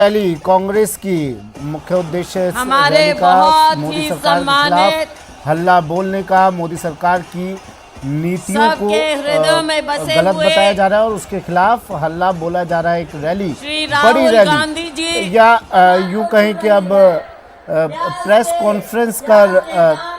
Rally Congress की मुख्य उद्देश्य हमारे रैली का बहुत मोदी ही सरकार के सम्मानित खिलाफ हल्ला बोलने का, मोदी सरकार की नीतियों को सबके हृदयों में बसे गलत हुए बताया जा रहा है और उसके खिलाफ हल्ला बोला जा रहा है। एक रैली, श्री बड़ी राहुल रैली गांधी जी या यूं कहें कि अब प्रेस कॉन्फ्रेंस कर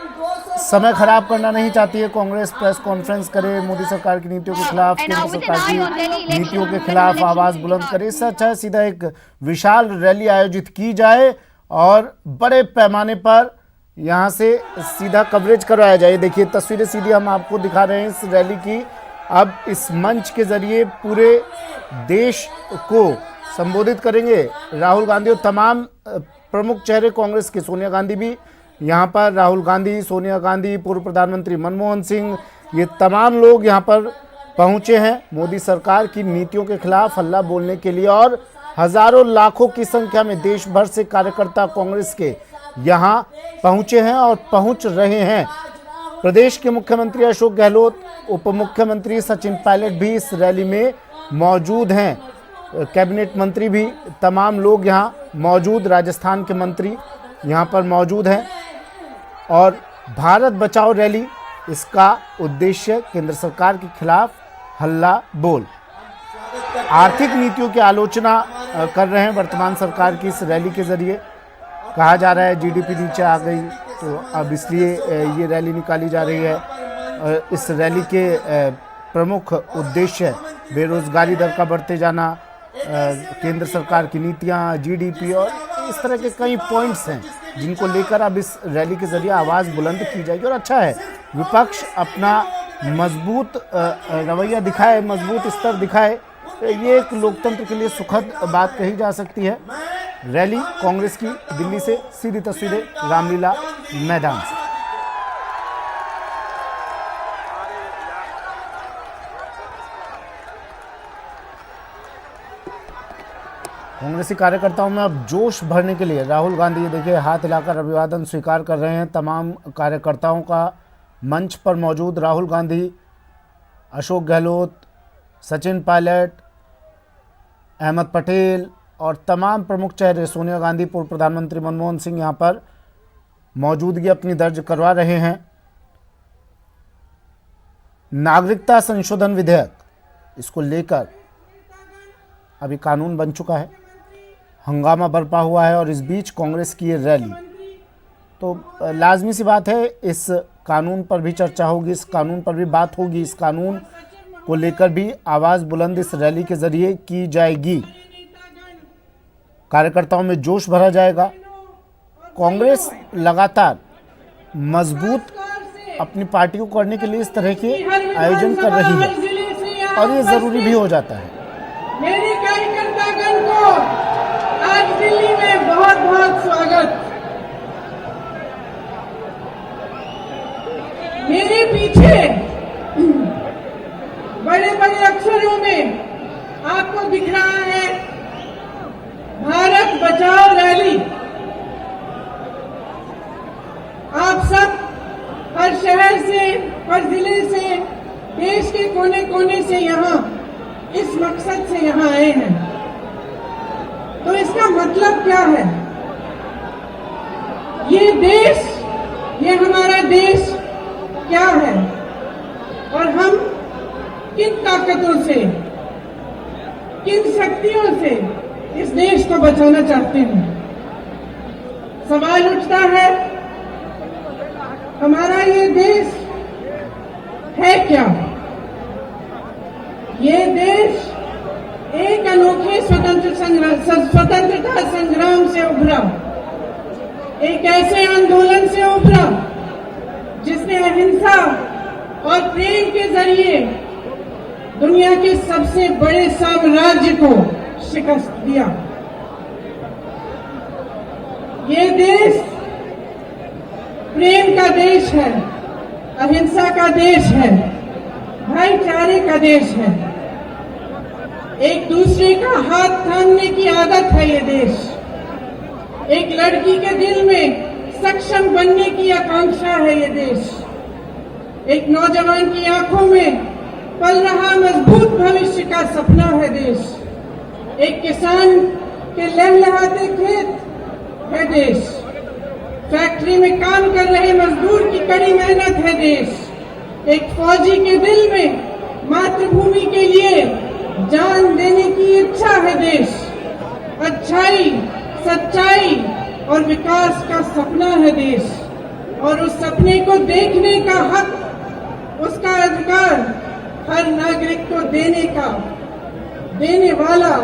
समय खराब करना नहीं चाहती है कांग्रेस। प्रेस कॉन्फ्रेंस करे, मोदी सरकार की नीतियों के खिलाफ, केंद्र सरकार की नीतियों के खिलाफ आवाज बुलंद करे। इससे अच्छा है सीधा एक विशाल रैली आयोजित की जाए और बड़े पैमाने पर यहां से सीधा कवरेज करवाया जाए। देखिए तस्वीरें सीधी हम आपको दिखा रहे हैं इस रैली की। अब इस मंच के जरिए पूरे देश को संबोधित करेंगे राहुल गांधी और तमाम प्रमुख चेहरे कांग्रेस के। सोनिया गांधी भी यहाँ पर, राहुल गांधी, सोनिया गांधी, पूर्व प्रधानमंत्री मनमोहन सिंह, ये तमाम लोग यहाँ पर पहुँचे हैं मोदी सरकार की नीतियों के खिलाफ हल्ला बोलने के लिए। और हजारों लाखों की संख्या में देश भर से कार्यकर्ता कांग्रेस के यहाँ पहुँचे हैं और पहुँच रहे हैं। प्रदेश के मुख्यमंत्री अशोक गहलोत, उप मुख्यमंत्री सचिन पायलट भी इस रैली में मौजूद हैं। कैबिनेट मंत्री भी, तमाम लोग यहाँ मौजूद, राजस्थान के मंत्री यहाँ पर मौजूद हैं। और भारत बचाओ रैली, इसका उद्देश्य केंद्र सरकार के खिलाफ हल्ला बोल, आर्थिक नीतियों की आलोचना कर रहे हैं वर्तमान सरकार की। इस रैली के जरिए कहा जा रहा है जीडीपी नीचे आ गई, तो अब इसलिए ये रैली निकाली जा रही है। इस रैली के प्रमुख उद्देश्य बेरोजगारी दर का बढ़ते जाना, केंद्र सरकार की नीतियां, जीडीपी और इस तरह के कई पॉइंट्स हैं जिनको लेकर अब इस रैली के जरिए आवाज़ बुलंद की जाएगी। और अच्छा है विपक्ष अपना मजबूत रवैया दिखाए, मजबूत स्तर दिखाए। ये एक लोकतंत्र के लिए सुखद बात कही जा सकती है। रैली कांग्रेस की, दिल्ली से सीधी तस्वीरें रामलीला मैदान से। कांग्रेसी कार्यकर्ताओं में अब जोश भरने के लिए राहुल गांधी, देखिए हाथ हिलाकर अभिवादन स्वीकार कर रहे हैं तमाम कार्यकर्ताओं का। मंच पर मौजूद राहुल गांधी, अशोक गहलोत, सचिन पायलट, अहमद पटेल और तमाम प्रमुख चेहरे, सोनिया गांधी, पूर्व प्रधानमंत्री मनमोहन सिंह यहाँ पर मौजूदगी अपनी दर्ज करवा रहे हैं। नागरिकता संशोधन विधेयक, इसको लेकर अभी कानून बन चुका है, हंगामा बरपा हुआ है और इस बीच कांग्रेस की ये रैली, तो लाजमी सी बात है इस कानून पर भी चर्चा होगी, इस कानून पर भी बात होगी, इस कानून को लेकर भी आवाज़ बुलंद इस रैली के जरिए की जाएगी। कार्यकर्ताओं में जोश भरा जाएगा। कांग्रेस लगातार मजबूत अपनी पार्टी को करने के लिए इस तरह के आयोजन कर रही है और ये ज़रूरी भी हो जाता है। मेरे कार्यकर्तागण को आज दिल्ली में बहुत बहुत स्वागत। मेरे पीछे बड़े बड़े अक्षरों में आपको दिख रहा है भारत बचाओ रैली। आप सब हर शहर से, हर जिले से, देश के कोने कोने से यहाँ इस मकसद से यहाँ आए हैं। तो इसका मतलब क्या है? ये देश, ये हमारा देश क्या है और हम किन ताकतों से, किन शक्तियों से इस देश को बचाना चाहते हैं। सवाल उठता है हमारा ये देश है क्या? ये देश एक अनोखे स्वतंत्रता संग्राम से उभरा, एक ऐसे आंदोलन से उभरा जिसने अहिंसा और प्रेम के जरिए दुनिया के सबसे बड़े साम्राज्य को शिकस्त दिया। ये देश प्रेम का देश है, अहिंसा का देश है, भाईचारे का देश है, एक दूसरे का हाथ थामने की आदत है ये देश। एक लड़की के दिल में सक्षम बनने की आकांक्षा है ये देश। एक नौजवान की आंखों में पल रहा मजबूत भविष्य का सपना है देश। एक किसान के लहलहाते खेत है देश, फैक्ट्री में काम कर रहे मजदूर की कड़ी मेहनत है देश, एक फौजी के दिल में मातृभूमि के लिए जान देने की इच्छा है देश, अच्छाई, सच्चाई और विकास का सपना है देश, और उस सपने को देखने का हक, उसका अधिकार हर नागरिक को देने वाला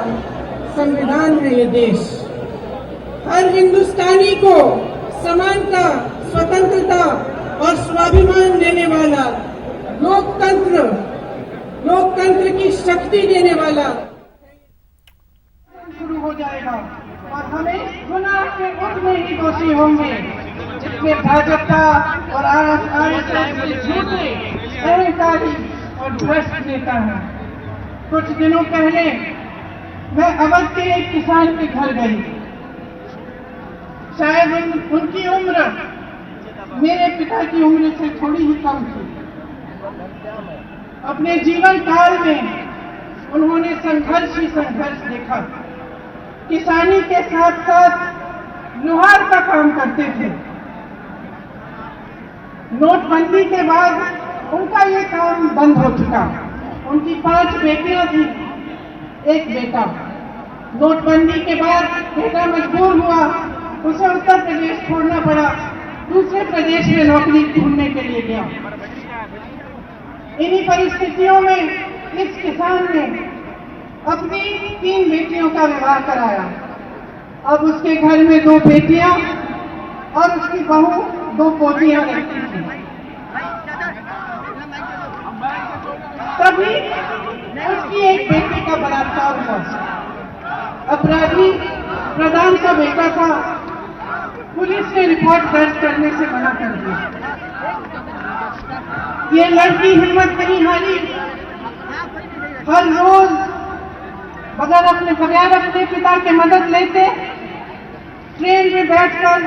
संविधान है ये देश। हर हिंदुस्तानी को समानता, स्वतंत्रता और स्वाभिमान देने वाला लोकतंत्र की शक्ति देने वाला शुरू हो जाएगा, और हमें गुनाह के उतने ही दोषी होंगे जिसमें भाजपा और आरएसएस के झूठे, अहंकारी और भ्रष्ट नेता हैं। कुछ दिनों पहले मैं अवध के एक किसान के घर गई। शायद उनकी उम्र मेरे पिता की उम्र से थोड़ी ही कम थी। अपने जीवन काल में उन्होंने संघर्ष ही संघर्ष देखा। किसानी के साथ साथ लोहार का काम करते थे। नोटबंदी के बाद उनका ये काम बंद हो चुका। उनकी 5 बेटियां थी, एक बेटा। नोटबंदी के बाद बेटा मजबूर हुआ, उसे उत्तर प्रदेश छोड़ना पड़ा, दूसरे प्रदेश में नौकरी ढूंढने के लिए गया। इन्हीं परिस्थितियों में इस किसान ने अपनी 3 बेटियों का विवाह कराया। अब उसके घर में 2 बेटियां और उसकी बहू 2 पोतियां रहती थी। तभी उसकी एक बेटी का बलात्कार हुआ। अपराधी प्रधान का बेटा था। पुलिस ने रिपोर्ट दर्ज करने से मना कर दिया। ये लड़की हिम्मत नहीं हारी। हर रोज बगैर अपने पिता की मदद लेते ट्रेन में बैठकर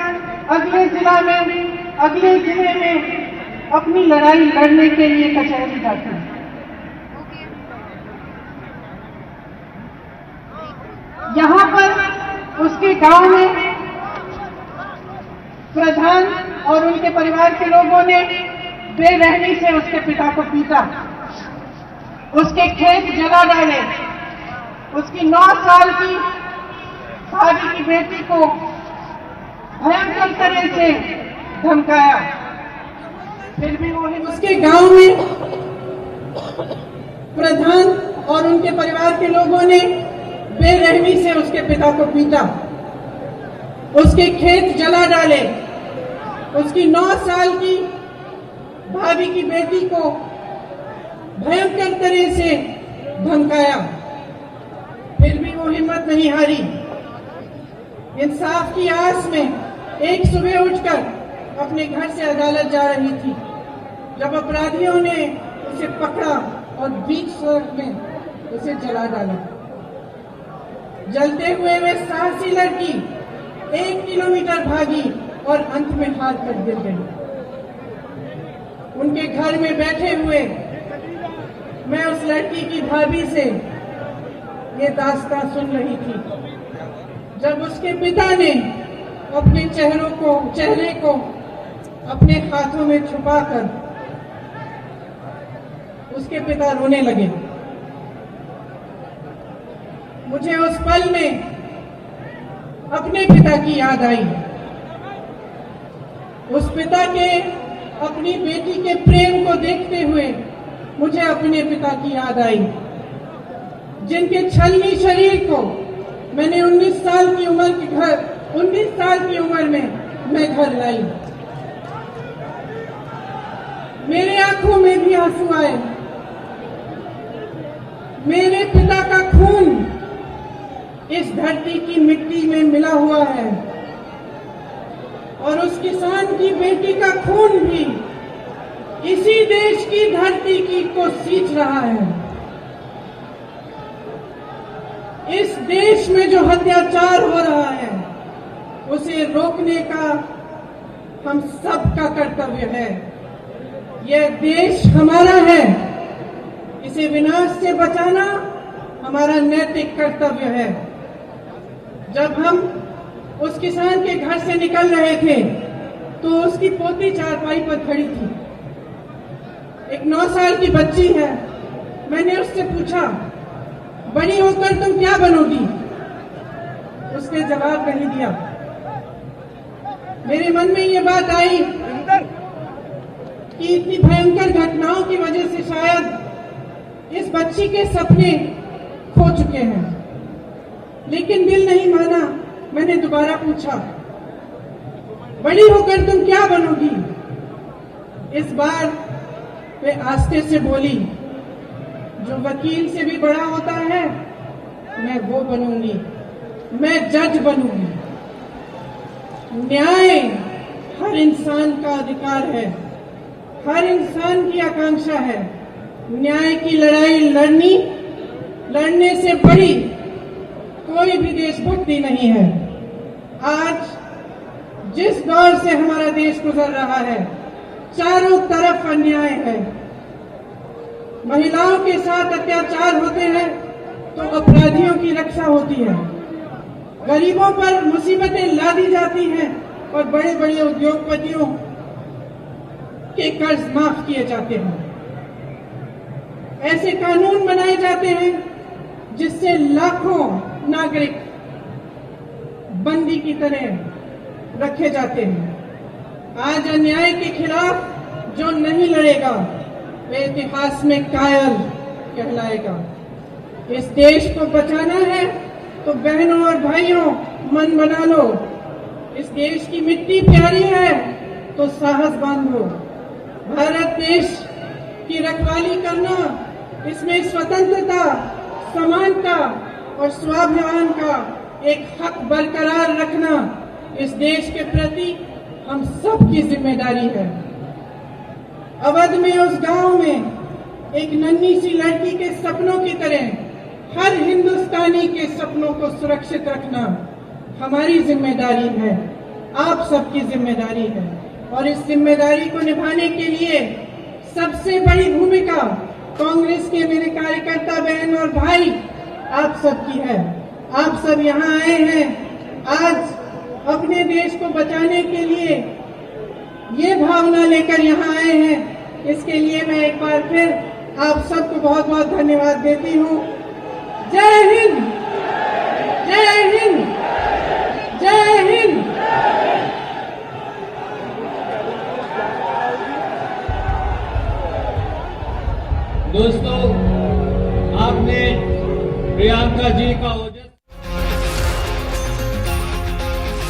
अगले जिले में अपनी लड़ाई लड़ने के लिए कचहरी जाते। यहाँ पर उसके गांव में प्रधान और उनके परिवार के लोगों ने बेरहमी से उसके पिता को पीटा, उसके खेत जला डाले, उसकी 9 साल की भाभी की बेटी को भयंकर तरह से धमकाया। फिर भी वो उसके गांव में प्रधान और उनके परिवार के लोगों ने बेरहमी से उसके पिता को पीटा, उसके खेत जला डाले, उसकी 9 साल की भाभी की बेटी को भयंकर तरह से धमकाया। फिर भी वो हिम्मत नहीं हारी। इंसाफ की आस में एक सुबह उठकर अपने घर से अदालत जा रही थी, जब अपराधियों ने उसे पकड़ा और बीच सड़क में उसे जला डाला। जलते हुए वे साहसी लड़की 1 किलोमीटर भागी और अंत में हार कर गिर गई। उनके घर में बैठे हुए मैं उस लड़की की भाभी से ये दास्तां सुन रही थी, जब उसके पिता ने अपने चेहरे को अपने हाथों में छुपाकर उसके पिता रोने लगे। मुझे उस पल में अपने पिता की याद आई। उस पिता के अपनी बेटी के प्रेम को देखते हुए मुझे अपने पिता की याद आई, जिनके छलनी शरीर को मैंने 19 साल की उम्र में मैं घर लाई। मेरे आंखों में भी आंसू आए। मेरे पिता का खून इस धरती की मिट्टी में मिला हुआ है, और उस किसान की बेटी का खून भी इसी देश की धरती की को सींच रहा है। इस देश में जो अत्याचार हो रहा है उसे रोकने का हम सबका कर्तव्य है। यह देश हमारा है, इसे विनाश से बचाना हमारा नैतिक कर्तव्य है। जब हम उस किसान के घर से निकल रहे थे तो उसकी पोती चारपाई पर खड़ी थी। एक 9 साल की बच्ची है। मैंने उससे पूछा, बड़ी होकर तुम क्या बनोगी? उसने जवाब नहीं दिया। मेरे मन में ये बात आई कि इतनी भयंकर घटनाओं की वजह से शायद इस बच्ची के सपने खो चुके हैं, लेकिन दिल नहीं माना। मैंने दोबारा पूछा, बड़ी होकर तुम क्या बनोगी? इस बार वे आस्ते से बोली, जो वकील से भी बड़ा होता है मैं वो बनूंगी, मैं जज बनूंगी। न्याय हर इंसान का अधिकार है, हर इंसान की आकांक्षा है। न्याय की लड़ाई लड़ने से बड़ी कोई भी देशभक्ति नहीं है। आज जिस दौर से हमारा देश गुजर रहा है, चारों तरफ अन्याय है। महिलाओं के साथ अत्याचार होते हैं तो अपराधियों की रक्षा होती है। गरीबों पर मुसीबतें लादी जाती हैं और बड़े बड़े उद्योगपतियों के कर्ज माफ किए जाते हैं। ऐसे कानून बनाए जाते हैं जिससे लाखों नागरिक बंदी की तरह रखे जाते हैं। आज अन्याय के खिलाफ जो नहीं लड़ेगा वे इतिहास में कायल कहलाएगा। इस देश को बचाना है तो बहनों और भाइयों मन बना लो। इस देश की मिट्टी प्यारी है तो साहस बांधो। भारत देश की रखवाली करना, इसमें स्वतंत्रता, समानता और स्वाभिमान का एक हक बरकरार रखना इस देश के प्रति हम सब की जिम्मेदारी है। अवध में उस गांव में एक नन्ही सी लड़की के सपनों की तरह हर हिंदुस्तानी के सपनों को सुरक्षित रखना हमारी जिम्मेदारी है, आप सबकी जिम्मेदारी है। और इस जिम्मेदारी को निभाने के लिए सबसे बड़ी भूमिका कांग्रेस के मेरे कार्यकर्ता बहन और भाई आप सबकी है। आप सब यहाँ आए हैं आज अपने देश को बचाने के लिए, ये भावना लेकर यहाँ आए हैं। इसके लिए मैं एक बार फिर आप सबको बहुत बहुत धन्यवाद देती हूँ। जय हिंद, जय हिंद।